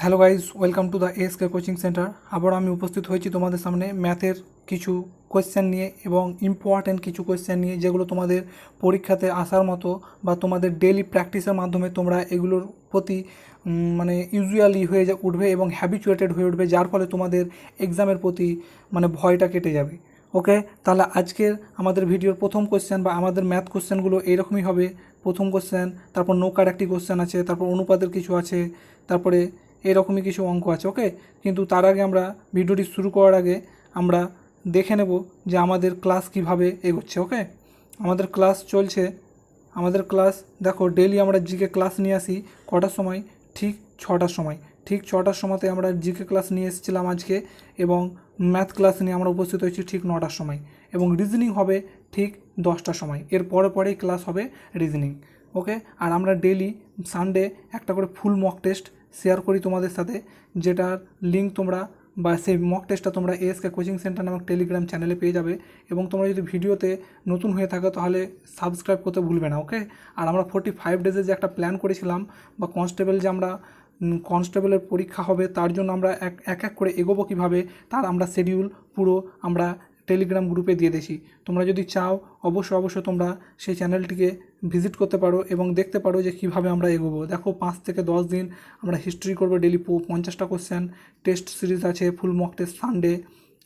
Hello guys, welcome to the ASK coaching centre. আবার আমি উপস্থিত হয়েছি তোমাদের সামনে ম্যাথের কিছু কোয়েশ্চেন নিয়ে এবং ইম্পর্ট্যান্ট কিছু কোয়েশ্চেন নিয়ে, যেগুলো তোমাদের পরীক্ষাতে আসার মতো বা তোমাদের ডেইলি প্র্যাকটিসের মাধ্যমে তোমরা এগুলোর প্রতি মানে ইউজুয়ালি হয়ে উঠবে এবং হ্যাবিচুয়েটেড হয়ে উঠবে, যার ফলে তোমাদের এক্সামের প্রতি মানে ভয়টা কেটে যাবে। ওকে, তাহলে আজকের আমাদের ভিডিওর প্রথম কোয়েশ্চেন বা আমাদের ম্যাথ কোয়েশ্চেনগুলো এইরকমই হবে। প্রথম কোয়েশ্চেন, তারপর নৌকার একটি কোয়েশ্চেন আছে, তারপর অনুপাতের কিছু আছে, তারপরে এরকমই কিছু অঙ্ক আছে। ওকে, কিন্তু তার আগে আমরা ভিডিওটি শুরু করার আগে আমরা দেখে নেব যে আমাদের ক্লাস কিভাবে এগোচ্ছে। ওকে, আমাদের ক্লাস চলছে। আমাদের ক্লাস দেখো, ডেইলি আমরা জিকে ক্লাস নিয়ে আসি কটার সময়? ঠিক 6টার সময়। ঠিক 6টার সময়তে আমরা জিকে ক্লাস নিয়ে এসেছিলাম আজকে, এবং ম্যাথ ক্লাস নিয়ে আমরা উপস্থিত হয়েছি ঠিক 9টার সময়, এবং রিজনিং হবে ঠিক 10টার সময়। এর পরে পরেই ক্লাস হবে রিজনিং। ওকে, আর আমরা ডেইলি সানডে একটা করে ফুল মক টেস্ট শেয়ার করি তোমাদের সাথে, যেটার লিঙ্ক তোমরা বা সেই মক টেস্টটা তোমরা এএসকে কোচিং সেন্টার নামক টেলিগ্রাম চ্যানেলে পেয়ে যাবে। এবং তোমরা যদি ভিডিওতে নতুন হয়ে থাকো তাহলে সাবস্ক্রাইব করতে ভুলবে না। ওকে, আর আমরা 45 ডেজের যে একটা প্ল্যান করেছিলাম, বা কনস্টেবল যে আমরা কনস্টেবলের পরীক্ষা হবে, তার জন্য আমরা এক এক করে এগোবো কীভাবে, তার আমরা শিডিউল পুরো আমরা টেলিগ্রাম গ্রুপে দিয়ে দিয়েছি। তোমরা যদি চাও অবশ্যই তোমরা সেই চ্যানেলটিকে ভিজিট করতে পারো এবং দেখতে পারো যে কীভাবে আমরা এগোবো। দেখো, 5 থেকে 10 দিন আমরা হিস্ট্রি করবো, ডেলি 50টা কোশ্চেন, টেস্ট সিরিজ আছে, ফুল মক টেস্ট সানডে।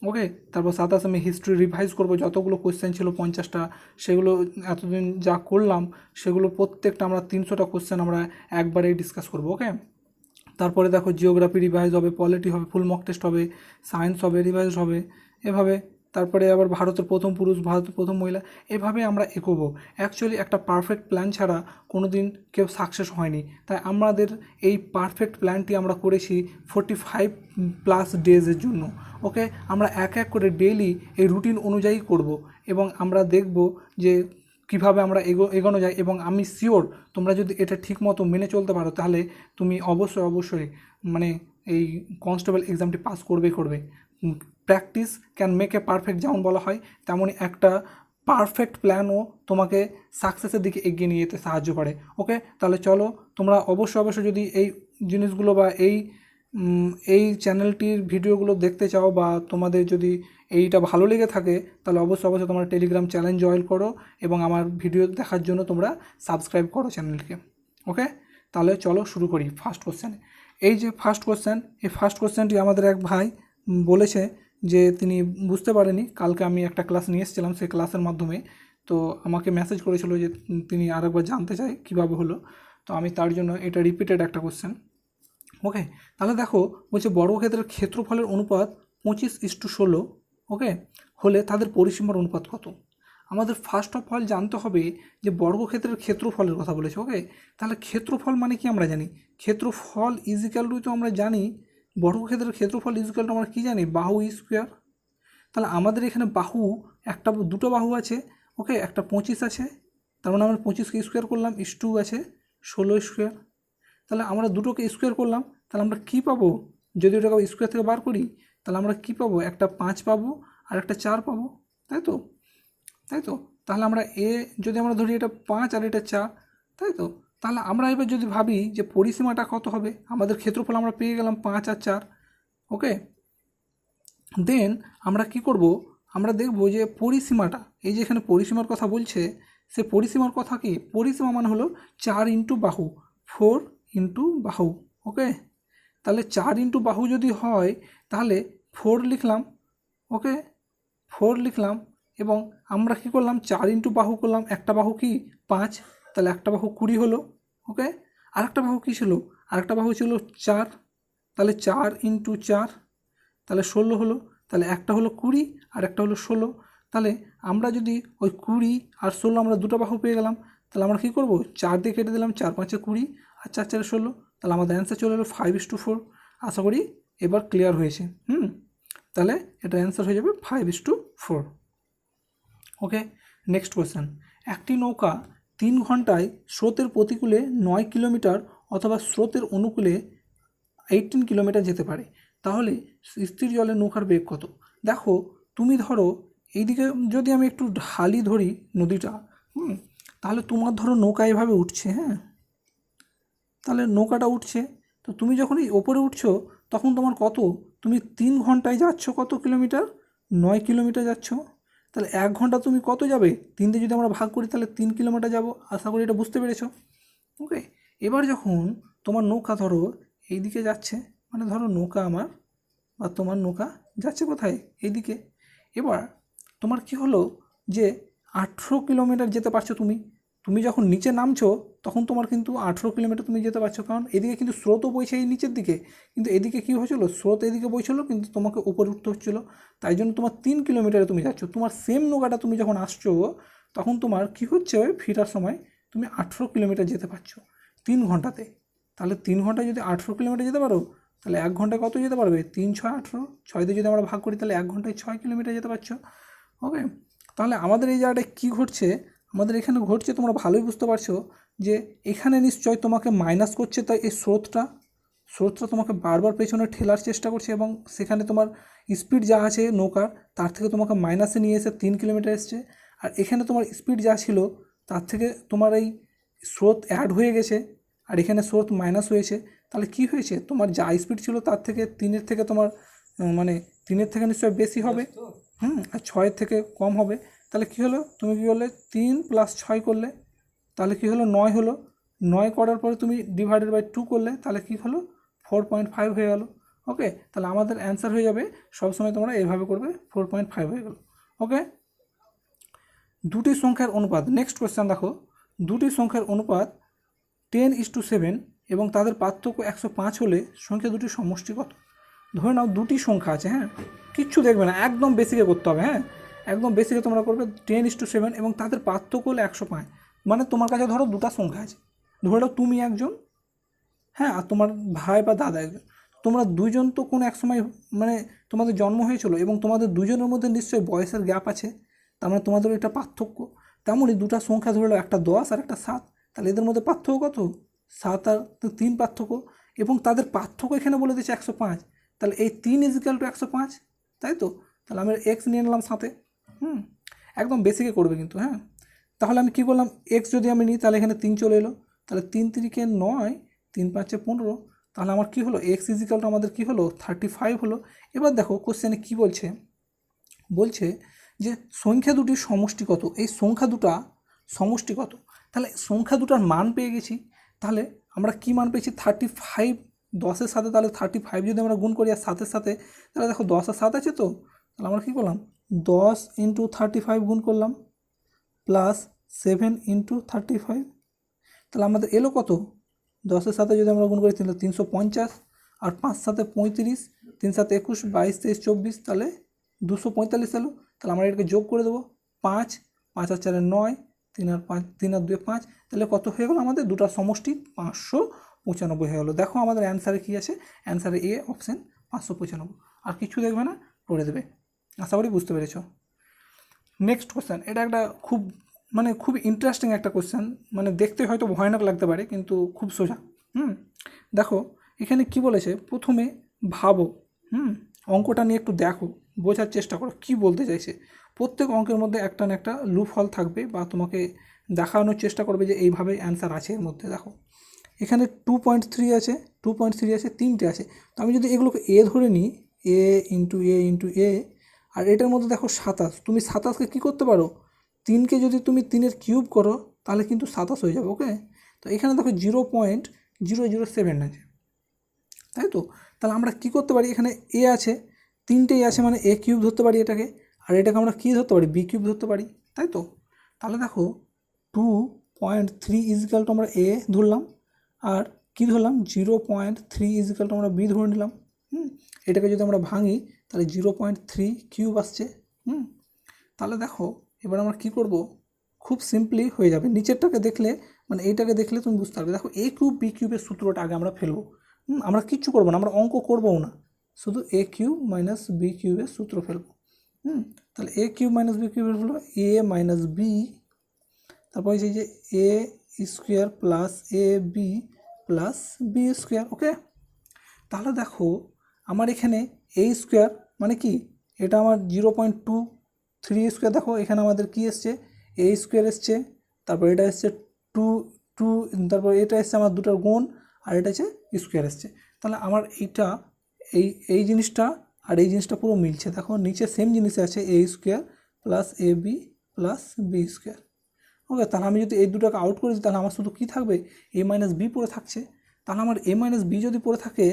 ওকে, তারপর 27 আমি হিস্ট্রি রিভাইজ করবো, যতগুলো কোশ্চেন ছিল 50টা, সেগুলো এতদিন যা করলাম সেগুলো প্রত্যেকটা আমরা 300টা কোশ্চেন আমরা একবারেই ডিসকাস করবো। ওকে, তারপরে দেখো জিওগ্রাফি রিভাইজ হবে, পলিটি হবে, ফুল মক টেস্ট হবে, সায়েন্স হবে, রিভাইজ হবে, এভাবে। তারপরে আবার ভারতের প্রথম পুরুষ, ভারতের প্রথম মহিলা, এভাবে আমরা এগোবো। অ্যাকচুয়ালি একটা পারফেক্ট প্ল্যান ছাড়া কোনো দিন কেউ সাকসেস হয়নি, তাই আমাদের এই পারফেক্ট প্ল্যানটি আমরা করেছি 45+ ডেজের জন্য। ওকে, আমরা এক এক করে ডেইলি এই রুটিন অনুযায়ী করব, এবং আমরা দেখব যে কীভাবে আমরা এগোনো যায়। এবং আমি শিওর তোমরা যদি এটা ঠিকমতো মেনে চলতে পারো, তাহলে তুমি অবশ্যই মানে এই কনস্টেবল এক্সামটি পাস করবে। Practice can make a perfect, যেমন বলা হয়, তেমনই একটা পারফেক্ট প্ল্যানও তোমাকে সাকসেসের দিকে এগিয়ে নিয়ে যেতে সাহায্য করে। ওকে, তাহলে চলো, তোমরা অবশ্যই যদি এই জিনিসগুলো বা এই চ্যানেলটির ভিডিওগুলো দেখতে চাও, বা তোমাদের যদি এইটা ভালো লেগে থাকে, তাহলে অবশ্যই তোমরা টেলিগ্রাম চ্যানেল জয়েন করো এবং আমার ভিডিও দেখার জন্য তোমরা সাবস্ক্রাইব করো চ্যানেলটিকে। ওকে, তাহলে চলো শুরু করি ফার্স্ট কোশ্চেনে। এই যে ফার্স্ট কোশ্চেন, এই ফার্স্ট কোশ্চেনটি আমাদের এক ভাই বলেছে যে তিনি বুঝতে পারেনি, কালকে আমি একটা ক্লাস নিয়ে এসেছিলাম, সেই ক্লাসের মাধ্যমে তো আমাকে মেসেজ করেছিল যে তিনি আরেকবার জানতে চায় কীভাবে হলো। তো আমি তার জন্য এটা রিপিটেড একটা কোশ্চেন। ওকে, তাহলে দেখো, বলছে বর্গক্ষেত্রের ক্ষেত্রফলের অনুপাত 25:16 ওকে হলে তাদের পরিসীমার অনুপাত কত? আমাদের ফার্স্ট অফ অল জানতে হবে যে বর্গক্ষেত্রের ক্ষেত্রফলের কথা বলেছে। ওকে, তাহলে ক্ষেত্রফল মানে কি আমরা জানি, ক্ষেত্রফল ইজিক্যাল টু, তো আমরা জানি বর্গক্ষেত্রের ক্ষেত্রফল ইজিক্যাল টু আমরা কী জানি, বাহু স্কোয়ার। তাহলে আমাদের এখানে বাহু দুটো বাহু আছে। ওকে, একটা 25 আছে, তার মানে আমরা 25কে স্কোয়ার করলাম, = আছে 16 স্কোয়ার। তাহলে আমরা দুটোকে স্কোয়ার করলাম, তাহলে আমরা কী পাবো? যদি ওটাকে স্কোয়ার থেকে বার করি, তাহলে আমরা কী পাবো? একটা 5 পাবো আর একটা 4 পাবো, তাই তো। তাহলে আমরা যদি আমরা ধরি এটা 5 আর এটা 4, তাই তো। তাহলে আমরা এবার যদি ভাবি যে পরিসীমাটা কত হবে, আমাদের ক্ষেত্রফল আমরা পেয়ে গেলাম 5 আর 4। ওকে, দেন আমরা কি করব, আমরা দেখব যে পরিসীমাটা, এই যে এখানে পরিসীমার কথা বলছে, সে পরিসীমার কথা কি, পরিসীমা মানে হলো 4 ইন্টু বাহু, 4 ইন্টু বাহু। ওকে, তাহলে 4 ইন্টু বাহু যদি হয়, তাহলে 4 লিখলাম। ওকে, 4 লিখলাম, এবং আমরা কি করলাম, 4 ইন্টু বাহু করলাম, একটা বাহু কি 5, তাহলে একটা বাহু 20 হলো। ওকে, আরেকটা বাহু কী ছিল, আরেকটা বাহু ছিল 4, তাহলে 4 ইন্টু 4, তাহলে 16 হলো। তাহলে একটা হলো 20 আর একটা হলো 16। তাহলে আমরা যদি ওই 20 আর 16 আমরা দুটো বাহু পেয়ে গেলাম, তাহলে আমরা কী করব, 4 দিয়ে কেটে দিলাম, 4 5 20 আর 4 4 16, তাহলে আমাদের অ্যান্সার চলে এলো 5:4। আশা করি এবার ক্লিয়ার হয়েছে। তাহলে এটা অ্যান্সার হয়ে যাবে 5:4। ওকে, নেক্সট কোয়েশ্চেন। একটি নৌকা 3 ঘন্টায় স্রোতের প্রতিকূলে 9 কিলোমিটার অথবা স্রোতের অনুকূলে 18 কিলোমিটার যেতে পারে, তাহলে স্থির জলে নৌকার বেগ কত? দেখো, তুমি ধরো এইদিকে যদি আমি একটু ঢালি ধরি নদীটা, তাহলে তোমার ধরো নৌকা এভাবে উঠছে, হ্যাঁ, তাহলে নৌকাটা উঠছে, তো তুমি যখন এই ওপরে উঠছো তখন তোমার কত, তুমি 3 ঘন্টায় যাচ্ছ কত কিলোমিটার, 9 কিলোমিটার যাচ্ছ। তাহলে 1 ঘন্টা তুমি কত যাবে, 3 দিয়ে যদি আমরা ভাগ করি তাহলে 3 কিলোমিটার যাব। আশা করি এটা বুঝতে পেরেছো। ওকে, এবার যখন তোমার নৌকা ধরো এইদিকে যাচ্ছে, মানে ধরো নৌকা আমার বা তোমার নৌকা যাচ্ছে কোথায়, এইদিকে। এবার তোমার কি হলো যে 18 কিলোমিটার যেতে পারছো তুমি। তুমি যখন নিচে নামছো তখন তোমার কিন্তু 18 কিলোমিটার তুমি যেতে পারছো, কারণ এদিকে কিন্তু স্রোতও বইছে এই নিচের দিকে, কিন্তু এদিকে কী হয়েছিল, স্রোত এদিকে বইছিল কিন্তু তোমাকে উপরে উঠতে হচ্ছিলো। তাই জন্য তোমার 3 কিলোমিটারে তুমি যাচ্ছ। তোমার সেম নৌকাটা তুমি যখন আসছো তখন তোমার কী হচ্ছে, ফেরার সময় তুমি 18 কিলোমিটার যেতে পারছো 3 ঘন্টাতে। তাহলে 3 ঘন্টায় যদি 18 কিলোমিটার যেতে পারো, তাহলে 1 ঘন্টায় কত যেতে পারবে, 3 6 18, 6 দিয়ে যদি আমরা ভাগ করি তাহলে 1 ঘন্টায় 6 কিলোমিটার যেতে পারছো। ওকে, তাহলে আমাদের এই জায়গাটায় কী ঘটছে, আমাদের এখানে ঘটছে, তোমরা ভালোই বুঝতে পারছো যে এখানে নিশ্চয় তোমাকে মাইনাস করছে, তাই এই স্রোতটা তোমাকে বারবার পেছনে ঠেলার চেষ্টা করছে, এবং সেখানে তোমার স্পিড যা আছে নৌকার তার থেকে তোমাকে মাইনাসে নিয়ে এসে 3 কিলোমিটার এসছে। আর এখানে তোমার স্পিড যা ছিল তার থেকে তোমার এই স্রোত অ্যাড হয়ে গেছে, আর এখানে স্রোত মাইনাস হয়েছে। তাহলে কি হয়েছে, তোমার যা স্পিড ছিল তার থেকে 3-এর থেকে তোমার মানে 3-এর থেকে নিশ্চয়ই বেশি হবে, আর 6-এর থেকে কম হবে। তাহলে কী হলো, তুমি কী করলে 3 + 6 করলে, তাহলে কী হলো 9 হলো। 9 করার পরে তুমি ডিভাইডেড বাই 2 করলে, তাহলে কী হলো 4.5 হয়ে গেল। ওকে, তাহলে আমাদের অ্যান্সার হয়ে যাবে, সবসময় তোমরা এইভাবে করবে, 4.5 হয়ে গেল। ওকে, দুটি সংখ্যার অনুপাত, নেক্সট কোয়েশ্চেন দেখো, দুটি সংখ্যার অনুপাত 10:7 এবং তাদের পার্থক্য 105 হলে সংখ্যা দুটির সমষ্টি কত। ধরে নাও দুটি সংখ্যা আছে, হ্যাঁ, কিচ্ছু দেখবে না, একদম বেসিকে করতে হবে, হ্যাঁ, একদম বেসিকে তোমরা করবে 10:7 এবং তাদের পার্থক্য হলে 105। মানে তোমার কাছে ধরো দুটো সংখ্যা আছে, ধরে নাও তুমি একজন, হ্যাঁ, আর তোমার ভাই বা দাদা একজন, তোমরা দুইজন তো কোনো এক সময় মানে তোমাদের জন্ম হয়েছিল, এবং তোমাদের দুজনের মধ্যে নিশ্চয়ই বয়সের গ্যাপ আছে, তার মানে তোমাদের এটা পার্থক্য। তেমনই দুটো সংখ্যা ধরে নাও, একটা 10 আর একটা 7, তাহলে এদের মধ্যে পার্থক্য কত, 7 আর 3 পার্থক্য, এবং তাদের পার্থক্য এখানে বলে দিচ্ছে 105। তাহলে এই 3 = 105, তাই তো। তাহলে আমি এক্স নিয়ে নিলাম সাথে, একদম বেসিকে করবে কিন্তু, হ্যাঁ। তাহলে আমি কী করলাম, এক্স যদি আমি নিই তাহলে এখানে 3 চলে এলো, তাহলে 3 3 9, 3 5 15, তাহলে আমার কী হলো, এক্স = আমাদের কী হলো 35 হলো। এবার দেখো কোশ্চেনে কী বলছে, বলছে যে সংখ্যা দুটির সমষ্টি কত, এই সংখ্যা দুটা সমষ্টি কত। তাহলে সংখ্যা দুটার মান পেয়ে গেছি, তাহলে আমরা কি মান পেয়েছি 35, 10-এর সাথে, তাহলে 35 যদি আমরা গুণ করি আর 7-এর সাথে, তাহলে দেখো 10 আর 7 আছে তো, তাহলে আমরা কী করলাম 10 × 35 গুণ করলাম, প্লাস 7 × 35, তাহলে আমাদের এলো কত, 10-এর সাথে যদি আমরা গুণ করি তাহলে 350, আর 5 7 35, 3 7 21, 22 23 24, তাহলে 245 এলো। তাহলে আমরা এটাকে যোগ করে দেবো, 5 5 আর 4 9, 3 আর 5, 3 আর 2 5, তাহলে কত হয়ে গেলো আমাদের দুটার সমষ্টি 595 হয়ে গেলো। দেখো আমাদের অ্যান্সারে কী আছে, অ্যান্সারে এ অপশান 595, আর কিছু দেখবে না, করে দেবে। আশা করি বুঝতে পেরেছ। নেক্সট কোশ্চেন, এটা একটা খুব ইন্টারেস্টিং একটা কোশ্চেন, মানে দেখতে হয়তো ভয়ানক লাগতে পারে কিন্তু খুব সোজা। দেখো এখানে কি বলেছে, প্রথমে ভাবো, অঙ্কটা নিয়ে একটু দেখো, বোঝার চেষ্টা করো কি বলতে চাইছে। প্রত্যেক অঙ্কের মধ্যে একটা না একটা লুপ হল থাকবে, বা তোমাকে দেখানোর চেষ্টা করবে যে এইভাবে অ্যান্সার আছে এর মধ্যে। দেখো এখানে 2.3 আছে, 2.3 আছে, 3টে আছে। তো আমি যদি এগুলোকে এ ধরে নিই, এ ইন্টু এ ইন্টু এ, আর এটার মধ্যে দেখো 27, তুমি 27কে কী করতে পারো, 3কে যদি তুমি 3-এর কিউব করো তাহলে কিন্তু 27 হয়ে যাবে। ওকে, তো এখানে দেখো 0.007 আছে, তাই তো। তাহলে আমরা কি করতে পারি, এখানে এ আছে, 3টেই আছে, মানে এ কিউব ধরতে পারি এটাকে, আর এটাকে আমরা কী ধরতে পারি, বি কিউব ধরতে পারি, তাই তো। তাহলে দেখো 2.3 = আমরা এ ধরলাম, আর কি ধরলাম 0.3 = আমরা বি ধরে নিলাম। এটাকে যদি আমরা ভাঙি তাহলে 0.3 কিউব আসছে। তাহলে দেখো এবার আমরা কি করব, খুব সিম্পলি হয়ে যাবে। নিচেরটাকে দেখলে, মানে এইটাকে দেখলে তুমি বুঝতে পারবে। দেখো এ কিউব বি কিউবের সূত্রটা আগে আমরা ফেলবো, আমরা কিচ্ছু করবো না, আমরা অঙ্ক করবো না, শুধু এ কিউব মাইনাস বি কিউবের সূত্র ফেলবো। তাহলে এ কিউব মাইনাস বি কিউবের হলো এ মাইনাস বি, তারপর হচ্ছে যে এ square plus A B plus B square. ওকে, তাহলে দেখো আমার এখানে এ স্কোয়ার মানে কি, এটা আমার 0.23 স্কোয়ার। দেখো এখানে আমাদের কি এসছে, এ স্কোয়ার এসছে, তারপর এটা এসছে 2, তারপর এটা এসছে আমার দুটার গুণ, আর এটা হচ্ছে স্কোয়ার এসছে। তাহলে আমার এইটা এই জিনিসটা আর এই জিনিসটা পুরো মিলছে। দেখো নিচে সেম জিনিস আছে, এ square plus A B plus B square. ওকে, তাহলে আমি যদি এই দুটোকে আউট করে দিই তাহলে আমার শুধু কী থাকবে, এ মাইনাস বি পড়ে থাকছে। তাহলে আমার এ মাইনাস বি যদি পড়ে থাকে,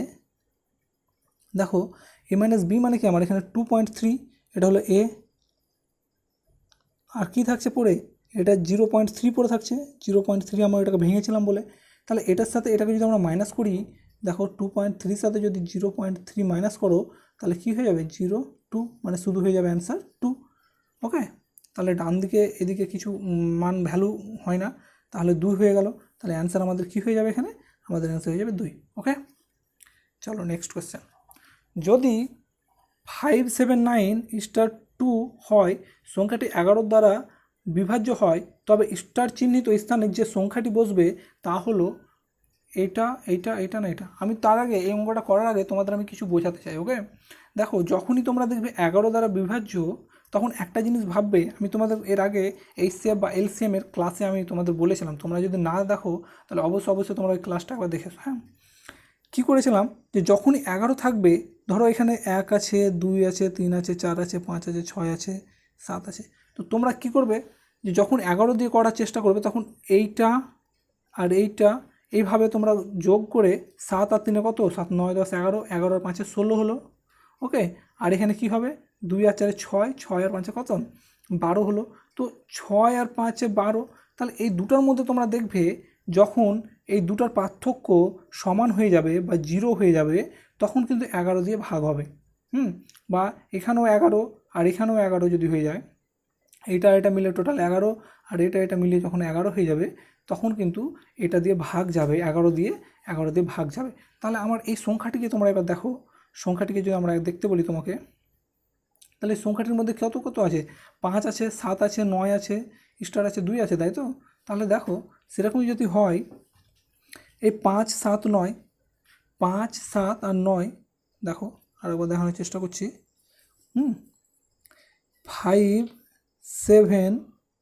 দেখো এ মাইনাস বি মানে কি, আমার এখানে 2.3, এটা হলো এ, আর কি থাকছে পড়ে, এটা 0.3 পড়ে থাকছে। 0.3 আমরা এটাকে ভেঙেছিলাম বলে। তাহলে এটার সাথে এটাকে যদি আমরা মাইনাস করি, দেখো 2.3 সাথে যদি 0.3 মাইনাস করো তাহলে কি হয়ে যাবে, 0.2, মানে শুধু হয়ে যাবে অ্যান্সার 2। ওকে, তাহলে ডান দিকে এদিকে কিছু মান ভ্যালু হয় না, তাহলে 2 হয়ে গেল। তাহলে অ্যান্সার আমাদের কি হয়ে যাবে, এখানে আমাদের অ্যান্সার হয়ে যাবে 2। ওকে, চলো নেক্সট কোয়েশ্চেন। যদি 579*2 হয়, সংখ্যাটি 11 দ্বারা বিভাজ্য হয়, তবে স্টার চিহ্নিত স্থানে যে সংখ্যাটি বসবে তা হলো এটা এইটা এটা না এটা। আমি তার আগে এই অঙ্কটা করার আগে তোমাদের আমি কিছু বোঝাতে চাই। ওকে, দেখো যখনই তোমরা দেখবে 11 দ্বারা বিভাজ্য, তখন একটা জিনিস ভাববে, আমি তোমাদের এর আগে এইচসিএফ বা এলসিএমের ক্লাসে আমি তোমাদের বলেছিলাম, তোমরা যদি না দেখো তাহলে অবশ্যই তোমরা ওই ক্লাসটা একবার দেখেছো। হ্যাঁ, কী করেছিলাম, যে যখনই 11 থাকবে, ধরো এখানে 1 আছে, 2 আছে, 3 আছে, 4 আছে, 5 আছে, 6 আছে, 7 আছে, তো তোমরা কি করবে, যে যখন 11 দিয়ে করার চেষ্টা করবে তখন এইটা আর এইটা এইভাবে তোমরা যোগ করে 7 আর 3 কত, 7, 9, 10, 11, 11 আর 5 16 হলো। ওকে, আর এখানে কি হবে, 2 আর 4 6, 6 আর 5 কত, 12 হলো। তো 6 আর 5 12। তাহলে এই দুটার মধ্যে তোমরা দেখবে যখন এই দুটার পার্থক্য সমান হয়ে যাবে বা 0 হয়ে যাবে, তখন কিন্তু 11 দিয়ে ভাগ হবে। বা এখানেও 11 আর এখানেও 11 যদি হয়ে যায়, এটা মিলে টোটাল 11, আর এটা মিলে যখন 11 হয়ে যাবে, তখন কিন্তু এটা দিয়ে ভাগ যাবে, 11 দিয়ে ভাগ যাবে। তাহলে আমার এই সংখ্যাটিকে তোমরা এবার দেখো, সংখ্যাটিকে যদি আমরা দেখতে বলি তোমাকে, তাহলে সংখ্যাটির মধ্যে কত কত আছে, 5 আছে, 7 আছে, 9 আছে, স্টার আছে, 2 আছে, তাই তো। তাহলে দেখো সেরকমই যদি হয়, এই 5, 7, 9, 5, 7 আর 9, দেখো আরেকবার দেখানোর চেষ্টা করছি। 5, 7,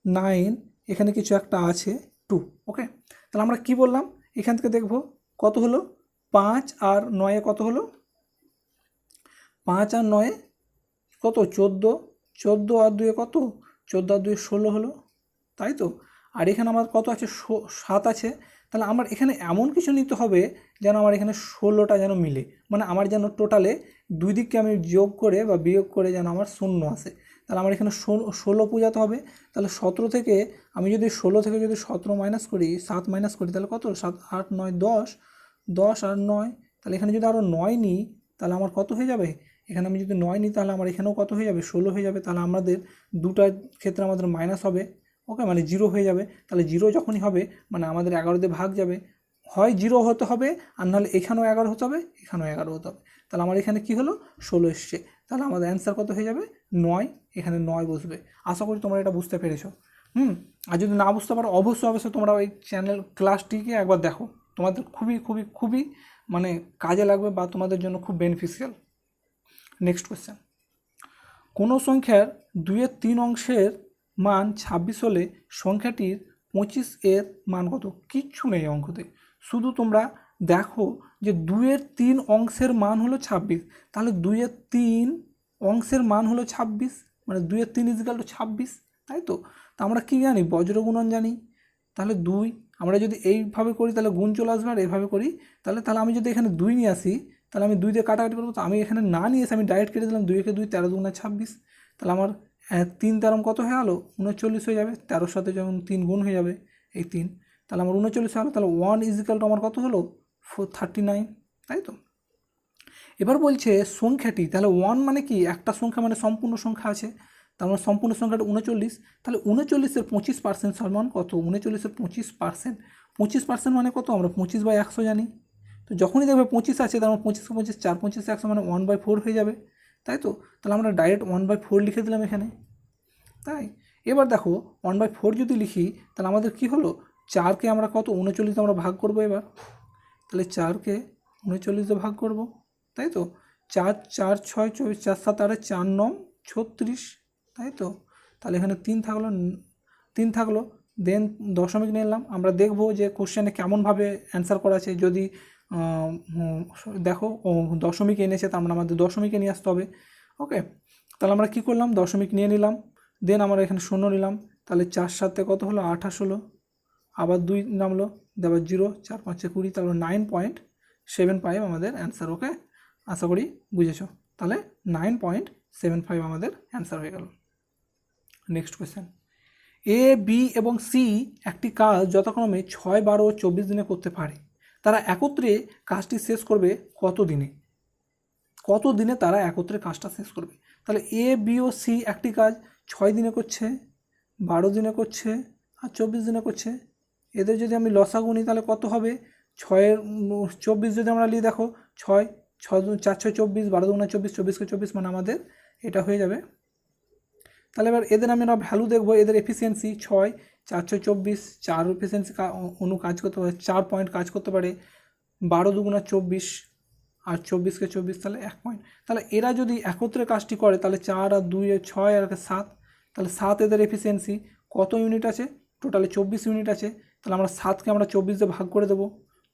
9, এখানে কিছু একটা আছে 2। ওকে, তাহলে আমরা কি বললাম, এখান থেকে দেখবো কত হলো, 5 আর 9 কত হলো, 5 আর 9 কত, 14, 14 আর 2 কত, 14 আর 2 16 হলো, তাই তো। আর এখানে আমার কত আছে, 7 আছে। তাহলে আমার এখানে এমন কিছু নিতে হবে যেন আমার এখানে 16টা যেন মিলে, মানে আমার যেন টোটালে দুই দিককে আমি যোগ করে বা বিয়োগ করে যেন আমার 0 আসে। তাহলে আমার এখানে 16 বোঝাতে হবে। তাহলে 17 থেকে আমি যদি 16 থেকে যদি 17 মাইনাস করি, 7 মাইনাস করি, তাহলে কত, 7, 8, 9, 10, 10 আর 9, তাহলে এখানে যদি আরও 9 নিই তাহলে আমার কত হয়ে যাবে, এখানে আমি যদি 9 নিই তাহলে আমার এখানেও কত হয়ে যাবে, 16 হয়ে যাবে। তাহলে আমাদের দুটার ক্ষেত্রে আমাদের মাইনাস হবে। ওকে, মানে 0 হয়ে যাবে। তাহলে 0 যখনই হবে মানে আমাদের 11 দিয়ে ভাগ যাবে, হয় 0 হতে হবে, আর নাহলে এখানেও 11 হতে হবে, এখানেও 11 হতে হবে। তাহলে আমার এখানে কি হলো, 16 এসছে। তাহলে আমাদের অ্যান্সার কত হয়ে যাবে, 9, এখানে 9 বসবে। আশা করি তোমরা এটা বুঝতে পেরেছো। আর যদি না বুঝতে পারো অবশ্যই তোমরা ওই চ্যানেল ক্লাসটিকে একবার দেখো, তোমাদের খুবই খুবই খুবই মানে কাজে লাগবে বা তোমাদের জন্য খুব বেনিফিশিয়াল। নেক্সট কোয়েশ্চেন, কোনো সংখ্যার 2/3 অংশের মান 26 হলে সংখ্যাটির 25 এর মান কত। কিচ্ছু নেই অঙ্কতে, শুধু তোমরা দেখো যে 2/3 অংশের মান হলো 26, তাহলে 2/3 অংশের মান হলো 26, মানে 2/3 = 26, তাই তো। তা আমরা কী জানি, বজ্রগুণন জানি। তাহলে 2 আমরা যদি এইভাবে করি তাহলে গুণ চলে আসবে, আর এইভাবে করি তাহলে আমি যদি এখানে 2 নিয়ে আসি তাহলে আমি 2 দিয়ে কাটাকাটি করবো। তো আমি এখানে না নিয়ে এসে আমি ডাইরেক্ট কেটে দিলাম, 2 একে 2, 13 দুগুণে 26। তাহলে আমার 3 তেরম কত হয়ে গেলো, 39 হয়ে যাবে। 13-র সাথে যখন 3 গুণ হয়ে যাবে, এই 3, তাহলে আমার 39 হলো। তাহলে 1 = আমার কত হলো, 39, তাই তো। এবার বলছে সংখ্যাটি, তাহলে 1 মানে কি, একটা সংখ্যা মানে সম্পূর্ণ সংখ্যা আছে, তার মানে সম্পূর্ণ সংখ্যাটা 39। তাহলে 39-এর 25% সমান কত, 39-এর 25%, 25% মানে কত, আমরা 25/100 জানি। তো যখনই দেখবে 25 আছে তার মানে 25 25 4, 25 100 মানে 1/4 হয়ে যাবে, তাই তো। তাহলে আমরা ডাইরেক্ট 1/4 লিখে দিলাম এখানে, তাই। এবার দেখো 1/4 যদি লিখি তাহলে আমাদের কি হলো, 4কে আমরা কত, 39 আমরা ভাগ করবো এবার। তাহলে 4কে 39 দিয়ে ভাগ করব, তাই তো। 4, 4, 6, 24, 4, 7, 8, 4, 9, 36, তাই তো। তাহলে এখানে 3 থাকলো, দেন দশমিক নিলাম। আমরা দেখব যে কোশ্চেনে কেমনভাবে অ্যান্সার করা আছে, যদি দেখো দশমিক এনেছে, তার মানে আমাদের দশমিকে নিয়ে আসতে হবে। ওকে, তাহলে আমরা কী করলাম, দশমিক নিয়ে নিলাম, দেন আমরা এখানে শূন্য নিলাম, তাহলে 4 7 কত হলো, 28 হলো, আবার 2 নামলো, আবার 0, 4 5 20, তাহলে 9.75 আমাদের অ্যান্সার। ওকে, আশা করি বুঝেছো। তাহলে 9.75 আমাদের অ্যান্সার হয়ে গেল। নেক্সট কোয়েশ্চেন, এ বি এবং সি একটি কাজ যথাক্রমে 6 12 ও 24 দিনে করতে পারে, তারা একত্রে কাজটি শেষ করবে কত দিনে? কত দিনে তারা একত্রে কাজটা শেষ করবে? তাহলে এ বি ও সি একটি কাজ 6 দিনে করছে, 12 দিনে করছে আর 24 দিনে করছে। এদের যদি আমি লসাগু নিই তাহলে কত হবে, 6 24 যদি আমরা নিই, দেখো 6 6 4 6 24, 12 দুগুণা 24, 24কে 24, মানে আমাদের এটা হয়ে যাবে। তাহলে এবার এদের আমরা ভ্যালু দেখবো, এদের এফিসিয়েন্সি 6 4 6 24, 4 এফিসিয়েন্সি অনু কাজ করতে পারে, 4 পয়েন্ট কাজ করতে পারে, 12 দুগুণা 24 আর 24কে 24, তাহলে 1 পয়েন্ট। তাহলে এরা যদি একত্রে কাজটি করে তাহলে 4 আর 2 6 আর 7, তাহলে 7 এদের এফিসিয়েন্সি কত ইউনিট আছে, টোটালে 24 ইউনিট আছে। তাহলে আমরা 7কে আমরা 24 দিয়ে ভাগ করে দেবো,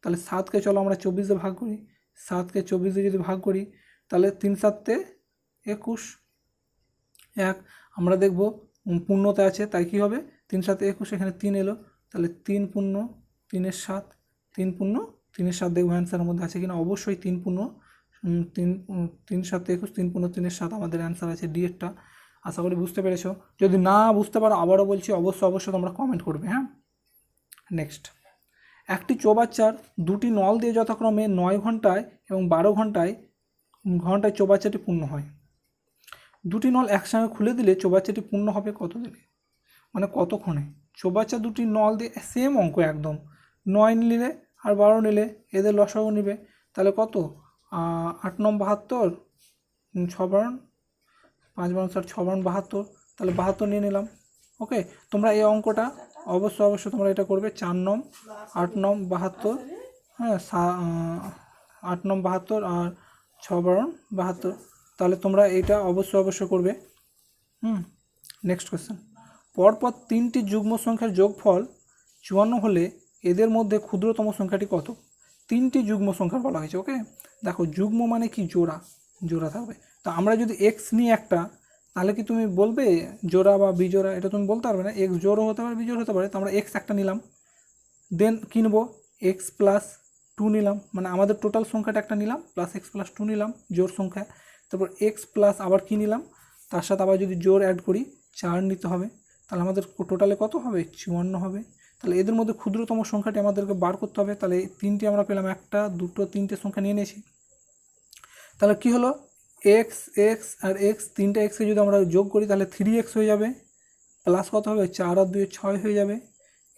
তাহলে 7কে চলো আমরা 24 দিয়ে ভাগ করি, 7কে 24 দিয়ে যদি ভাগ করি তাহলে 3 7 21, আমরা দেখব পূর্ণতা আছে, তাই কি হবে 3 7 21, এখানে 3 এলো, তাহলে 3 পূর্ণ 3 এর 7, 3 পূর্ণ 3 এর 7, দেখবো অ্যান্সারের মধ্যে আছে কিনা, অবশ্যই 3 পূর্ণ 3 7 21, 3 পূর্ণ 3 এর 7 আমাদের অ্যান্সার আছে ডি এরটা। আশা করি বুঝতে পেরেছো। যদি না বুঝতে পারো আবারও বলছি, অবশ্যই তোমরা কমেন্ট করবে। হ্যাঁ, নেক্সট, একটি চৌবাচ্চার দুটি নল দিয়ে যথাক্রমে 9 ঘন্টায় এবং 12 ঘন্টায় চৌবাচ্চাটি পূর্ণ হয়। দুটি নল একসঙ্গে খুলে দিলে চৌবাচ্চাটি পূর্ণ হবে কত দিনে, মানে কতক্ষণে? চৌবাচ্চা দুটি নল দিয়ে সেম অঙ্ক একদম, 9 নিলে আর 12 নিলে এদের লসাগু নিবে, তাহলে কত, 8 9 72, 6 বারণ 5 বারণ 60, 6 বারণ 72, তাহলে 72 নিয়ে নিলাম। ওকে, তোমরা এই অঙ্কটা অবশ্যই তোমরা এটা করবে, 4 9 8 9 72, হ্যাঁ 8 9 72 আর 6 বারণ 72, তাহলে তোমরা এইটা অবশ্যই করবে। নেক্সট কোয়েশ্চেন, পরপর 3টি যুগ্ম সংখ্যার যোগফল 54 হলে এদের মধ্যে ক্ষুদ্রতম সংখ্যাটি কত? 3টি যুগ্ম সংখ্যা বলা হয়েছে। ওকে, দেখো যুগ্ম মানে কি, জোড়া থাকবে। তো আমরা যদি এক্স নিই একটা, তাহলে কি তুমি বলবে জোড়া বা বিজোড়া, এটা তুমি বলতে পারবে না। এক্স জোড়ও হতে পারে, বিজোড় হতে পারে। তো আমরা এক্স একটা নিলাম, দেন কিনবো এক্স প্লাস 2 নিলাম, মানে আমাদের টোটাল সংখ্যাটা একটা নিলাম, প্লাস এক্স প্লাস 2 নিলাম জোড় সংখ্যা, তারপর এক্স প্লাস আবার কী নিলাম, তার সাথে আবার যদি জোড় অ্যাড করি 4 নিতে হবে, তাহলে আমাদের টোটালে কত হবে, 54 হবে। তাহলে এদের মধ্যে ক্ষুদ্রতম সংখ্যাটি আমাদেরকে বার করতে হবে। তাহলে এই 3টি আমরা পেলাম, 1 2 3টে সংখ্যা নিয়ে নিয়েছি। তাহলে কি হলো, এক্স এক্স আর এক্স, 3টা এক্সকে যদি আমরা যোগ করি তাহলে 3x হয়ে যাবে, প্লাস কত হবে, 4 আর 2 6 হয়ে যাবে,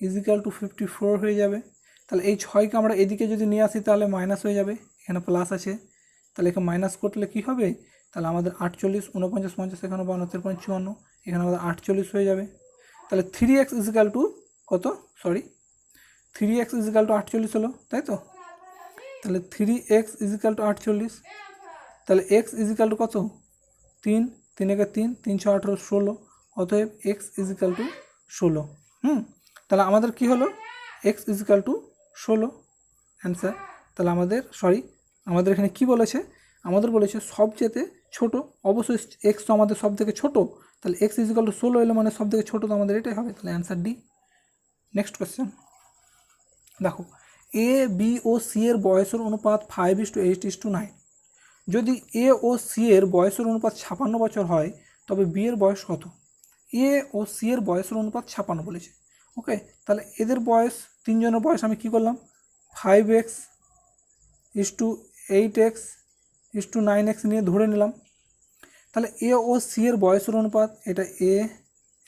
ইজিক্যাল টু 54 হয়ে যাবে। তাহলে এই 6কে আমরা এদিকে যদি নিয়ে আসি তাহলে মাইনাস হয়ে যাবে, এখানে প্লাস আছে, তাহলে এখানে মাইনাস করলে কি হবে, তাহলে আমাদের 48 49 50, এখানে 52 53 54, এখানে আমাদের 48 হয়ে যাবে। তাহলে 3x ইজিক্যাল টু কত, 3x ইজিক্যাল টু 48 হলো, তাই তো। তাহলে 3x ইজিক্যাল টু 48, তাহলে x ইজিক্যাল টু কত, 3 3 একে 3 3 6 18 16, অতএব x ইজিক্যাল টু 16। তাহলে আমাদের কি হলো, x ইজিক্যাল টু 16 অ্যান্সার। তাহলে আমাদের এখানে কি বলেছে, আমাদের বলেছে সবচেয়ে ছোট, অবশ্যই x তো আমাদের সব থেকে ছোটো, তাহলে x ইজিক্যাল টু 16 এলো মানে সব থেকে ছোটো তো আমাদের এটাই হবে, তাহলে অ্যান্সার ডি। নেক্সট কোয়েশ্চেন, দেখো এ বি ও সি এর বয়সের অনুপাত 5:8:9। যদি এ ও সি এর বয়সের অনুপাত 56 বছর হয় তবে বি এর বয়স কত? এ ও সি এর বয়সের অনুপাত 56 বলেছে। ওকে, তাহলে এদের বয়স, তিনজনের বয়স আমি কি করলাম, 5x:8x:9x নিয়ে ধরে নিলাম। তাহলে এ ও সি এর বয়সের অনুপাত, এটা এ,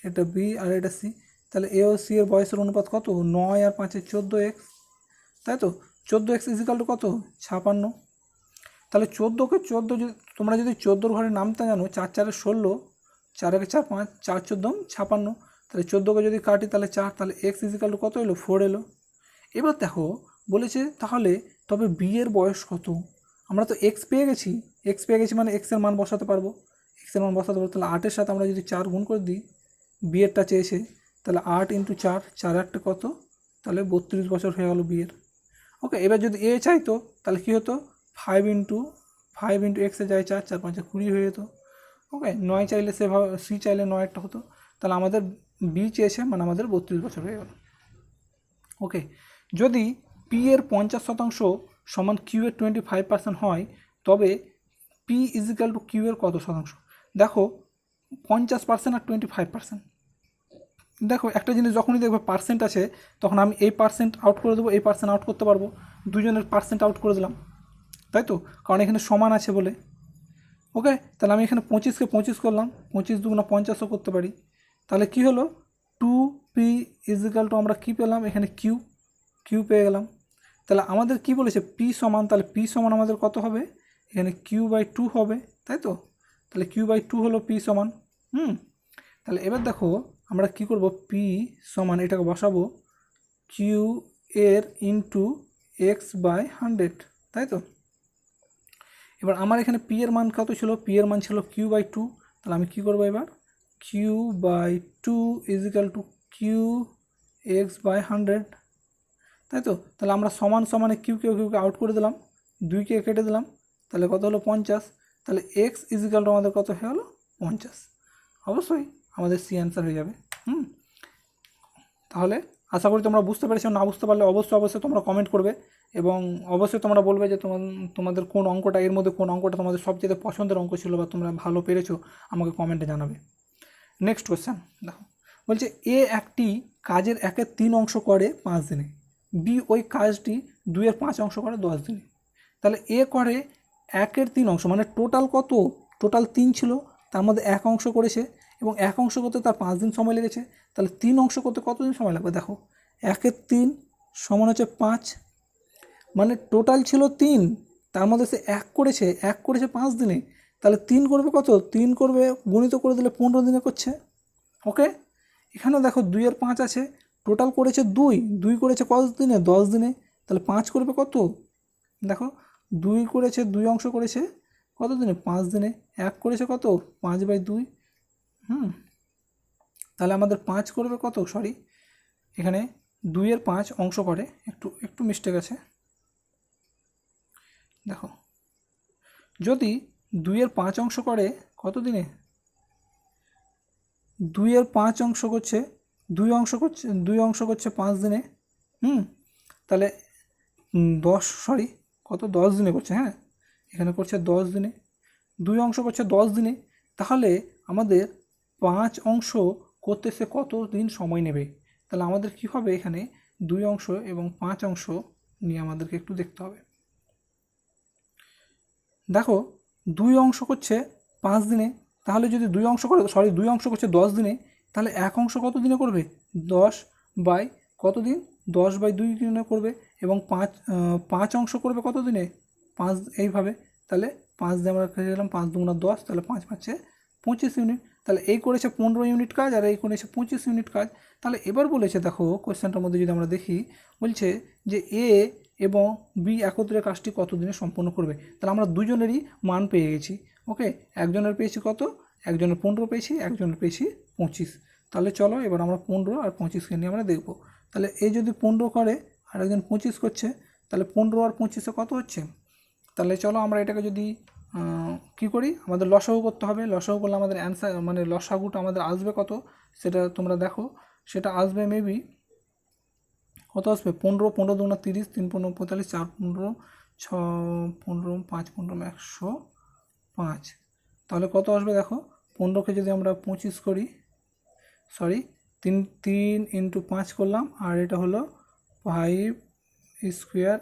এটা বি আর এটা সি, তাহলে এ ও সি এর বয়সের অনুপাত কত, 9 আর 5 14x, তাই তো। 14x ইজিক্যাল টু কত, 56। তাহলে 14কে 14 যদি তোমরা যদি 14 ঘরে নামতে জানো, 4 4 16, 4 1 4 5, 4 14 56, তাহলে 14কে যদি কাটি তাহলে 4, তাহলে x ইজিক্যাল টু কত এলো, 4 এলো। এবার দেখো বলেছে তাহলে তবে বি এর বয়স কত? আমরা তো x পেয়ে গেছি, মানে x এর মান বসাতে পারবো, তাহলে 8-এর সাথে আমরা যদি 4 গুণ করে দিই, বি এরটা চেয়েছে, তাহলে 8 × 4, 4 8 কত, তাহলে 32 বছর হয়ে গেল বি এর। ওকে, এবার যদি এ চাইতো তাহলে কী হতো 5 × 5 × x যায় 4, 4 5 20 হয়ে যেত। ওকে, 9 চাইলে সেভাবে, সি চাইলে 9 হতো। তাহলে আমাদের বি চেয়েছে, মানে আমাদের 32 বছর হয়ে গেল। ওকে, যদি পি এর 50% সমান কিউ এর 25% হয়, তবে পি ইজিক্যাল টু কিউ এর কত শতাংশ? দেখো 50% আর 25%। দেখো একটা জিনিস যখনই দেখবে পার্সেন্ট আছে, তখন আমি এই পার্সেন্ট আউট করে দেবো, এই পার্সেন্ট আউট করতে পারবো, দুজনের পার্সেন্ট আউট করে দিলাম, তাই তো, কারণ এখানে সমান আছে বলে। ওকে, তাহলে আমি এখানে 25কে 25 করলাম, 25 × 2 = 50ও করতে পারি। তাহলে কি হলো 2p ইজিক্যাল টু আমরা কী পেলাম এখানে কিউ পেয়ে গেলাম। তাহলে আমাদের কি বলেছে পি সমান, তাহলে পি সমান আমাদের কত হবে এখানে q/2 হবে, তাই তো। তাহলে q/2 হলো পি সমান। তাহলে এবার দেখো আমরা কি করব, পি সমান এটাকে বসাবো কিউ এর ইন্টু x/100, তাই তো। এবার আমার এখানে পি এর মান কত ছিল, পি এর মান ছিল q/2। তাহলে আমি কি করব এবার, q/2 is equal two Q x/100, তাই তো। তাহলে আমরা সমান সমানে কিউকে আউট করে দিলাম, 2কে কেটে দিলাম, তাহলে কত হলো 50। তাহলে এক্স ইজিক্যাল টু আমাদের কত হয়ে গেলো 50। অবশ্যই আমাদের সি অ্যান্সার হয়ে যাবে। তাহলে আশা করি তোমরা বুঝতে পেরেছো। না বুঝতে পারলে অবশ্যই তোমরা কমেন্ট করবে, এবং অবশ্যই তোমরা বলবে যে তোমাদের কোন অঙ্কটা, এর মধ্যে কোন অঙ্কটা তোমাদের সবচেয়ে পছন্দের অঙ্ক ছিল, বা তোমরা ভালো পেরেছো আমাকে কমেন্টে জানাবে। নেক্সট কোয়েশ্চেন দেখো, বলছে এ একটি কাজের 1/3 অংশ করে 5 দিনে, বি ওই কাজটি 2/5 অংশ করে 10 দিনে। তাহলে এ করে 1/3 অংশ, মানে টোটাল কত, টোটাল 3 ছিল, তার মধ্যে 1 অংশ করেছে, এবং 1 অংশ করতে তার 5 দিন সময় লেগেছে। তাহলে 3 অংশ করতে কতদিন সময় লাগবে? দেখো 1/3 সমান হচ্ছে 5, মানে টোটাল ছিল 3, তার মধ্যে সে 1 করেছে 5 দিনে। তাহলে 3 করবে কত, 3 করবে গুণিত করে দিলে 15 দিনে করছে। ওকে, এখানেও দেখো 2/5 আছে, টোটাল করেছে 2 করেছে কত দিনে, 10 দিনে। তাহলে 5 করবে কত, দেখো 2 করেছে, 2 অংশ করেছে কত দিনে, 5 দিনে। 1 করেছে কত, 5/2। তাহলে আমাদের 5 করবে কত, সরি এখানে 2/5 অংশ করে, একটু মিস্টেক আছে। দেখো যদি 2/5 অংশ করে কত দিনে, 2/5 অংশ করছে, 2 অংশ করছে 5 দিনে। তাহলে 10 দিনে করছে, হ্যাঁ এখানে করছে 10 দিনে, 2 অংশ করছে 10 দিনে। তাহলে আমাদের 5 অংশ করতে সে কত দিন সময় নেবে? তাহলে আমাদের কি হবে, এখানে 2 অংশ এবং 5 অংশ নিয়ে আমাদেরকে একটু দেখতে হবে। দেখো 2 অংশ করছে 5 দিনে, তাহলে যদি 2 অংশ করে, 2 অংশ করছে 10 দিনে, তাহলে 1 অংশ কত দিনে করবে, 10 বাই কত দিন, 10/2 দিনে করবে, এবং 5 অংশ করবে কত দিনে, 5, এইভাবে। তাহলে 5 দিয়ে আমরা কেটে দিলাম, 5 × 2 = 10, তাহলে 5 × 5 = 25 ইউনিট। তাহলে এই করেছে 15 ইউনিট কাজ, আর এই করেছে 25 ইউনিট কাজ। তাহলে এবার বলেছে, দেখো কোয়েশ্চেনটার মধ্যে যদি আমরা দেখি, বলছে যে এ এবং বি একত্রে কাজটি কত দিনে সম্পন্ন করবে। তাহলে আমরা দুজনেরই মান পেয়ে গেছি। ওকে, একজনের পেয়েছি কত, একজনের 15 পেয়েছি, একজনের পেয়েছি 25। তাহলে চলো এবার আমরা 15 আর 25কে নিয়ে আমরা দেখব। তাহলে এই যদি 15 করে আর একজন 25 করছে, তাহলে 15 আর 25 কত হচ্ছে? তাহলে চলো আমরা এটাকে যদি কী করি, আমাদের লসাগু করতে হবে। লসাগু করলে আমাদের অ্যান্সার, মানে লসাগুটা আমাদের আসবে কত, সেটা তোমরা দেখো। সেটা আসবে মেবি কত আসবে, 15, 15 × 2 = 30, 3 × 15 = 45, 4 × 15 = 6, 15, 5 × 15 = 105। তাহলে কত আসবে দেখো, 15কে যদি আমরা 25 করি, সরি 3 × 5 করলাম, আর এটা হলো 5 স্কোয়ার,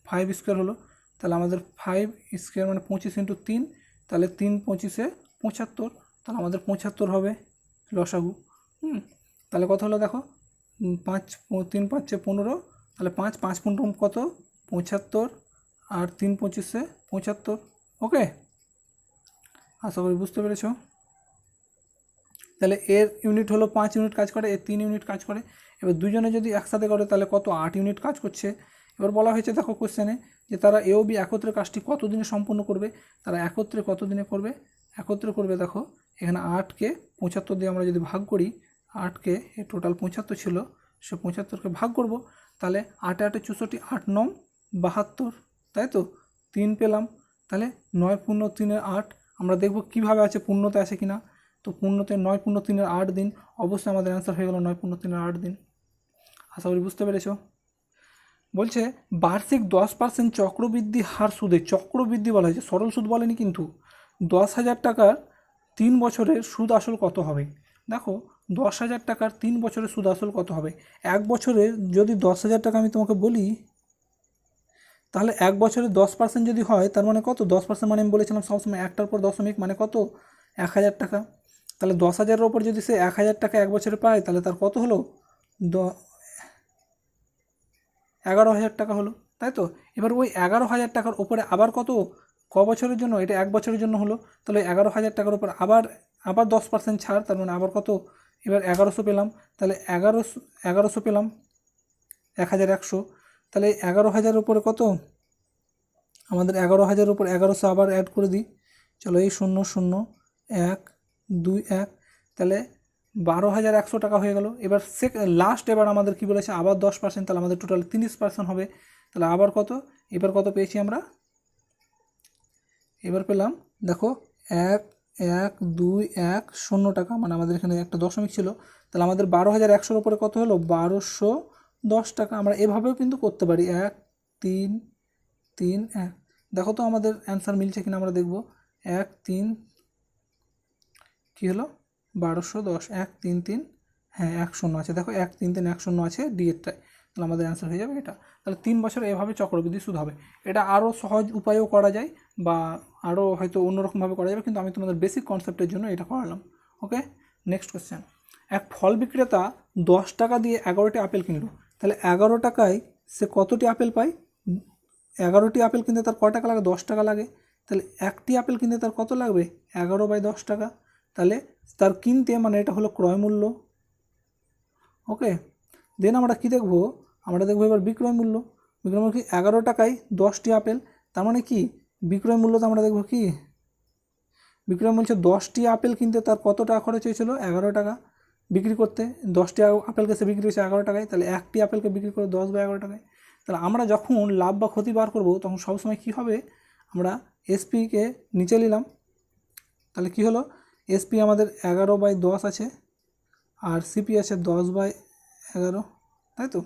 5 স্কোয়ার হলো। তাহলে আমাদের 5 স্কোয়ার মানে 25 × 3, তাহলে 3 × 25 = 75। তাহলে আমাদের 75 হবে লসাগু। তাহলে কত হলো দেখো, 5 3 × 5 = 15, তাহলে 5 × 15 কত, 75, আর 3 × 25 = 75। ওকে, আশা করি বুঝতে পেরেছো। তাহলে এর ইউনিট হলো 5 ইউনিট কাজ করে, এর 3 ইউনিট কাজ করে। এবার দুজনে যদি একসাথে করে তাহলে কত, 8 ইউনিট কাজ করছে। এবার বলা হয়েছে দেখো কোশ্চেনে, যে তারা এ ও বি একত্রে কাজটি কত দিনে সম্পন্ন করবে। তারা একত্রে কত দিনে করবে, একত্রে করবে দেখো এখানে 8কে 75 দিয়ে আমরা যদি ভাগ করি, 8কে টোটাল 75 ছিল, সে 75কে ভাগ করব, তাহলে 8 × 8 = 64, 8 × 9 = 72, তাই তো 3 পেলাম। তাহলে 9 পূর্ণ 3-এর 8, আমরা দেখব কীভাবে আছে, পূর্ণতে আছে কিনা। তো পূর্ণতে 9 পূর্ণ 3-এর 8 দিন, অবশ্যই আমাদের অ্যান্সার হয়ে গেল 9 পূর্ণ 3-এর 8 দিন। আশা করি বুঝতে পেরেছ। বলছে বার্ষিক 10% চক্রবৃদ্ধি হার সুদে, চক্রবৃদ্ধি বলা হয়েছে, সরল সুদ বলেনি কিন্তু। 10,000 টাকার 3 বছরের সুদ আসল কত হবে? দেখো 10,000 টাকার 3 বছরের সুদ আসল কত হবে? এক বছরের যদি 10,000 টাকা আমি তোমাকে বলি, তাহলে এক বছরে 10% যদি হয়, তার মানে কত? 10% মানে আমি বলেছিলাম সবসময় একটার পর দশমিক, মানে কত? 1,000 টাকা। তাহলে 10,000-এর ওপর যদি সে 1,000 টাকা এক বছরে পায়, তাহলে তার কত হলো? 11,000 টাকা হলো, তাই তো। এবার ওই 11,000 টাকার ওপরে আবার কত, বছরের জন্য? এটা এক বছরের জন্য হলো। তাহলে 11,000 টাকার উপর আবার আবার 10% ছাড়, তার মানে আবার কত? এবার 1100 পেলাম। তাহলে 1100 পেলাম, 1,100। তাহলে 11,000-এর উপরে কত? আমাদের 11,000-এর উপর 1100 আবার অ্যাড করে দিই। চলো এই 0 0 1 2 1, তাহলে 12,100 টাকা হয়ে গেল। এবার লাস্ট এবার আমাদের কি বলেছে? আবার 10%, তাহলে আমাদের টোটাল 30% হবে। তাহলে আবার কত? এবার কত পেয়েছি আমরা? এবার পেলাম দেখো 1 1 2 1 0 টাকা, মানে আমাদের এখানে একটা দশমিক ছিল। তাহলে আমাদের 12,100-এর উপরে কত হলো? 1,210 টাকা। আমরা এভাবেও কিন্তু করতে পারি, 1 3 3 1। দেখো তো আমাদের অ্যান্সার মিলছে কিনা আমরা দেখব। 1 3 কী হলো? 1,210, 1 3 3, হ্যাঁ 1 0 আছে, দেখো 1 3 3 1 0 আছে ডিএরটায়। তাহলে আমাদের অ্যান্সার হয়ে যাবে এটা। তাহলে 3 বছর এভাবে চক্রবৃদ্ধি সুদ হবে। এটা আরও সহজ উপায়েও করা যায়, বা আরও হয়তো অন্যরকমভাবে করা যাবে, কিন্তু আমি তোমাদের বেসিক কনসেপ্টের জন্য এটা করালাম। ওকে, নেক্সট কোয়েশ্চেন। এক ফল বিক্রেতা 10 টাকা দিয়ে 11টি আপেল কিনলো। তাহলে 11 টাকায় সে কতটি আপেল পায়? 11টি আপেল কিনতে তার কত টাকা লাগে? 10 টাকা লাগে। তাহলে একটি আপেল কিনতে তার কত লাগবে? 11/10 টাকা। তাহলে তার কিনতে, মানে এটা হলো ক্রয় মূল্য। ওকে, দেন আমরা কি দেখব? আমরা দেখব এবার বিক্রয় মূল্য। বিক্রয় মূল্য কি? 11 টাকায় 10টি আপেল, তার মানে কি বিক্রয় মূল্য? তো আমরা দেখব কি বিক্রয় মূল্য, 10টি আপেল কিনতে তার কত টাকা খরচ হয়েছিল? 11 টাকা। বিক্রি করতে 10টি আপেলকে সে বিক্রি করেছে 11 টাকায়, তাহলে একটি আপেলকে বিক্রি করে 10/11 টাকায়। তাহলে আমরা যখন লাভ বা ক্ষতি বার করব, তখন সবসময় কী হবে? আমরা এসপিকে নিচে নিলাম। তাহলে কি হলো? এসপি আমাদের 11/10 আছে, আর সিপি আছে 10/11, তাই তো।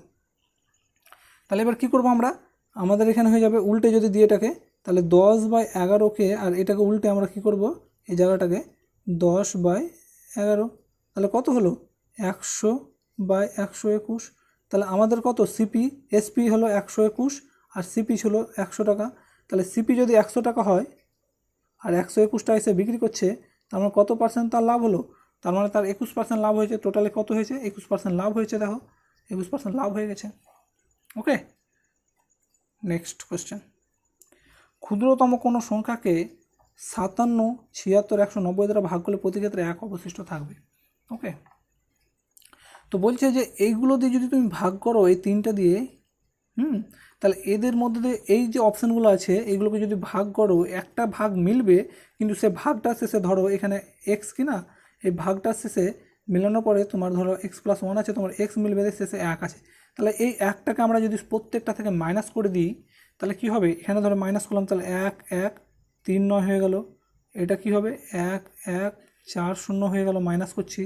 তাহলে এবার কী করবো আমরা? আমাদের এখানে হয়ে যাবে উল্টে যদি দিয়ে এটাকে, তাহলে 10/11কে আর এটাকে উল্টে আমরা কি করব? এই জায়গাটাকে 10/11, তাহলে কত হলো? 100/121। তাহলে আমাদের কত? সিপি এসপি হলো 121, আর সিপি ছিল 100 টাকা। তাহলে সিপি যদি 100 টাকা হয় আর 121 টাকা এসে বিক্রি করছে, তার মানে কত পার্সেন্ট তার লাভ হলো? তার মানে তার 21% লাভ হয়েছে। টোটালে কত হয়েছে? 21% লাভ হয়েছে। দেখো 21% লাভ হয়ে গেছে। ওকে, নেক্সট কোয়েশ্চেন। ক্ষুদ্রতম কোনো সংখ্যাকে 57, 76, 190 দ্বারা ভাগ করলে প্রতি ক্ষেত্রে 1 অবশিষ্ট থাকবে। ওকে, তো বলছে যে এইগুলো দিয়ে যদি তুমি ভাগ করো, এই 3টা দিয়ে, তাহলে এদের মধ্যে দিয়ে এই যে অপশানগুলো আছে, এগুলোকে যদি ভাগ করো, একটা ভাগ মিলবে, কিন্তু সে ভাগটা শেষে ধরো এখানে এক্স কি না, এই ভাগটার শেষে মেলানোর পরে তোমার ধরো x+1 আছে, তোমার এক্স মিলবে, শেষে 1 আছে। তাহলে এই 1টাকে আমরা যদি প্রত্যেকটা থেকে মাইনাস করে দিই, তাহলে কি হবে? এখানে ধরো মাইনাস করলাম, তাহলে 1 1 3 9 হয়ে গেল। এটা কি হবে? 1 1 4 0 হয়ে গেল, মাইনাস করছি,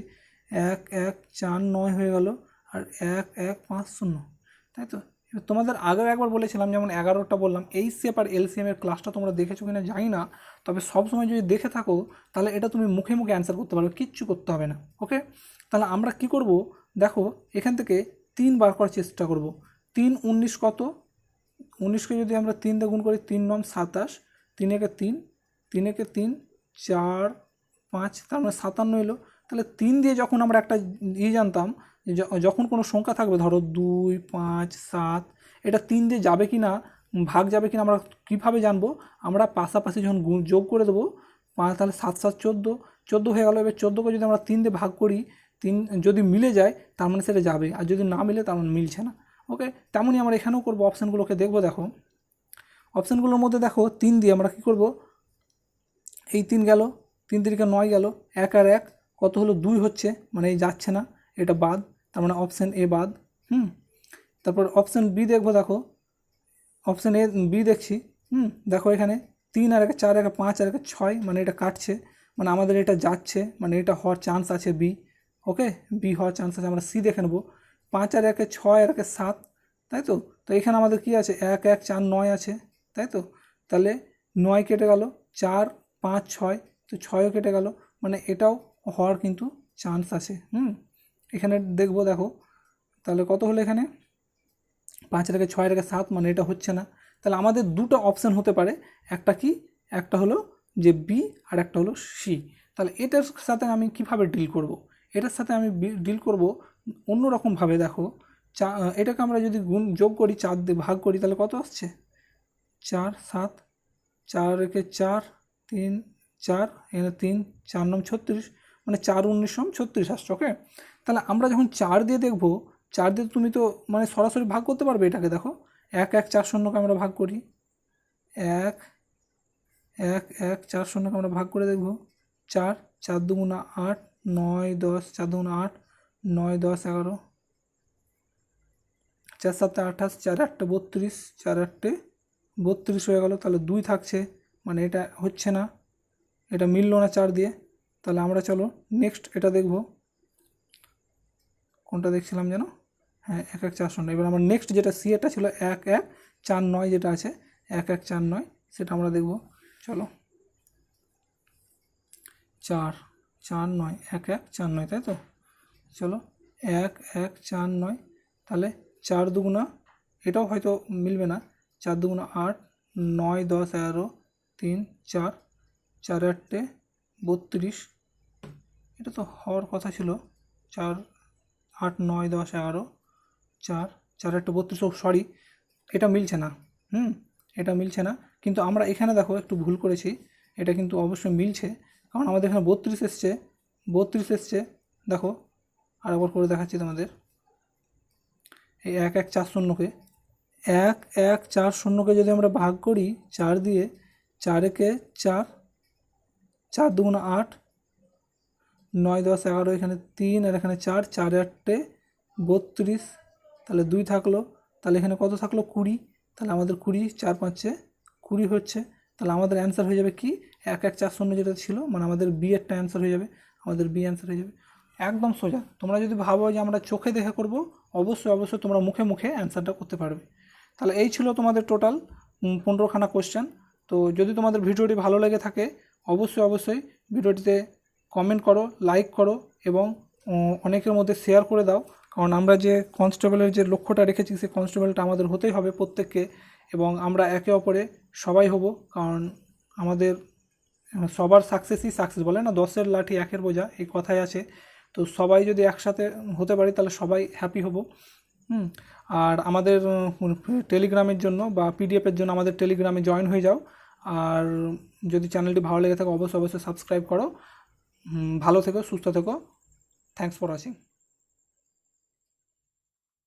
1 1 4 9 হয়ে গেল, আর 1 1 5 0, তাই তো। তোমাদের আগেও একবার বলেছিলাম, যেমন 11টা বললাম, এইচসিএফ আর এলসিএমের ক্লাসটা তোমরা দেখেছো কিনা জানি না, তবে সবসময় যদি দেখে থাকো, তাহলে এটা তুমি মুখে মুখে অ্যান্সার করতে পারবে, কিচ্ছু করতে হবে না। ওকে, তাহলে আমরা কি করব? দেখো এখান থেকে 3 বার করার চেষ্টা করব। 3 19 কত? 19কে যদি আমরা 3 দিয়ে গুণ করি, 3 9 27, 3 একে 3, 3 একে 3 4 5, তার মানে 57 এলো। তাহলে 3 দিয়ে যখন আমরা একটা জানতাম, যখন কোনো সংখ্যা থাকবে, ধরো 2 5 7, এটা 3 দিয়ে যাবে কি না, ভাগ যাবে কি না, আমরা কীভাবে জানবো? আমরা পাশাপাশি যখন যোগ করে দেবো 5, তাহলে 7 7 14, 14 হয়ে গেল। এবার 14কে যদি আমরা 3 দিয়ে ভাগ করি, 3 যদি মিলে যায়, তার মানে সেটা যাবে, আর যদি না মিলে, তার মানে মিলছে না। ওকে, তেমনই আমরা এখানেও করবো, অপশানগুলোকে দেখবো। দেখো অপশানগুলোর মধ্যে দেখো 3 দিয়ে আমরা কী করব? এই 3 গেল, 3 3 9 গেল, 1 আর 1 কত হলো? 2 হচ্ছে, মানে এই যাচ্ছে না, এটা বাদ, তার মানে অপশান এ বাদ। তারপর অপশান বি দেখবো। দেখো অপশান এ বি দেখছি, দেখো এখানে 3 আর একে 4 একে 5 আর একে 6, মানে এটা কাটছে, মানে আমাদের এটা যাচ্ছে, মানে এটা হওয়ার চান্স আছে বি। ওকে, বি হওয়ার চান্স আছে, আমরা সি দেখে নেবো। 5 আর একে 6 আর একে 7, তাই তো। তো এখানে আমাদের কি আছে, 1 1 4 9 আছে, তাই তো। তাহলে 9 কেটে গেল, 4 5 6, তো 6ও কেটে গেল, মানে এটাও হওয়ার কিন্তু চান্স আছে। এখানে দেখবো, দেখো তাহলে কত হলো এখানে, 5 রেখে 6 রেখে 7, মানে এটা হচ্ছে না। তাহলে আমাদের দুটো অপশান হতে পারে, একটা কি, একটা হলো যে বি আর একটা হলো সি। তাহলে এটার সাথে আমি কিভাবে ডিল করব, এটার সাথে আমি ডিল করব অন্যরকমভাবে। দেখো এটাকে আমরা যদি যোগ করি, 4 দিয়ে ভাগ করি, তাহলে কত আসছে, 4 7, 4 রেখে 4 3 4, এখানে 3 4 9 36, মানে 4 19 36 আসছে। ওকে, তাহলে আমরা যখন 4 দিয়ে দেখবো, 4 দিয়ে তুমি তো মানে সরাসরি ভাগ করতে পারবে এটাকে। দেখো 1 1 4 শূন্যকে আমরা ভাগ করি, 1 1 1 4 শূন্যকে আমরা ভাগ করে দেখবো, 4 4 দুগুণা 8 9 10, 4 দুগুণা 8 9 10 11, 4 7 28, 4 8 32, 4 8 32 হয়ে গেল। তাহলে 2 থাকছে, মানে এটা হচ্ছে না, এটা মিললো না 4 দিয়ে। তাহলে আমরা চলো নেক্সট এটা দেখব, কোনটা দেখছিলাম যেন, হ্যাঁ 1 1 4 শূন্য। এবার আমরা নেক্সট যেটা সি এটা ছিল 1 1 4 9, যেটা আছে 1 1 4 9, সেটা আমরা দেখব। চলো 4 4 9 1 1 4 9, তাই তো। চলো 1 1 4 9, তাহলে 4 দুগুণা, এটাও হয়তো মিলবে না, 4 দুগুণা 8 9 10 11 3 4 4 8 32, এটা তো হওয়ার কথা ছিল, 4 8 9 10 11 4 4 8 32, সরি এটা মিলছে না। এটা মিলছে না, কিন্তু আমরা এখানে দেখো একটু ভুল করেছি, এটা কিন্তু অবশ্যই মিলছে, কারণ আমাদের এখানে 32 এসছে, 32 এসছে। দেখো আরেকবার করে দেখাচ্ছি তোমাদের, এই 1 1 4 শূন্যকে, 1 1 4 শূন্যকে যদি আমরা ভাগ করি 4 দিয়ে, 4 একে 4 4 দুগুণা 8 9 10 11, এখানে 3 আর এখানে 4 4 8 32, তাহলে 2 থাকলো, তাহলে এখানে কত থাকলো 20, তাহলে আমাদের 20 4 5 20 হচ্ছে। তাহলে আমাদের অ্যান্সার হয়ে যাবে কি, 1 1 4 শূন্য যেটা ছিল, মানে আমাদের বি একটা অ্যান্সার হয়ে যাবে, আমাদের বি অ্যান্সার হয়ে যাবে। একদম সোজা। তোমরা যদি ভাবো যে আমরা চোখে দেখে করব, অবশ্যই অবশ্যই তোমরা মুখে মুখে অ্যান্সারটা করতে পারবে। তাহলে এই ছিল তোমাদের টোটাল 15খানা কোশ্চেন। তো যদি তোমাদের ভিডিওটি ভালো লেগে থাকে, অবশ্যই অবশ্যই ভিডিওটিতে কমেন্ট করো, লাইক করো এবং অনেকের মধ্যে শেয়ার করে দাও, কারণ আমরা যে কনস্টেবলের যে লক্ষ্যটা রেখেছি, সেই কনস্টেবলটা আমাদের হতেই হবে প্রত্যেককে, এবং আমরা একে অপরে সবাই হব, কারণ আমাদের সবার সাকসেসই সাকসেস, বলে না 10-এর লাঠি 1-এর বোঝা, এই কথাই আছে। তো সবাই যদি একসাথে হতে পারি তাহলে সবাই হ্যাপি হব। আর আমাদের টেলিগ্রামের জন্য বা পিডিএফের জন্য আমাদের টেলিগ্রামে জয়েন হয়ে যাও। আর যদি চ্যানেলটি ভালো লেগে থাকে অবশ্যই অবশ্যই সাবস্ক্রাইব করো। ভালো থেকো, সুস্থ থেকো। Thanks for watching.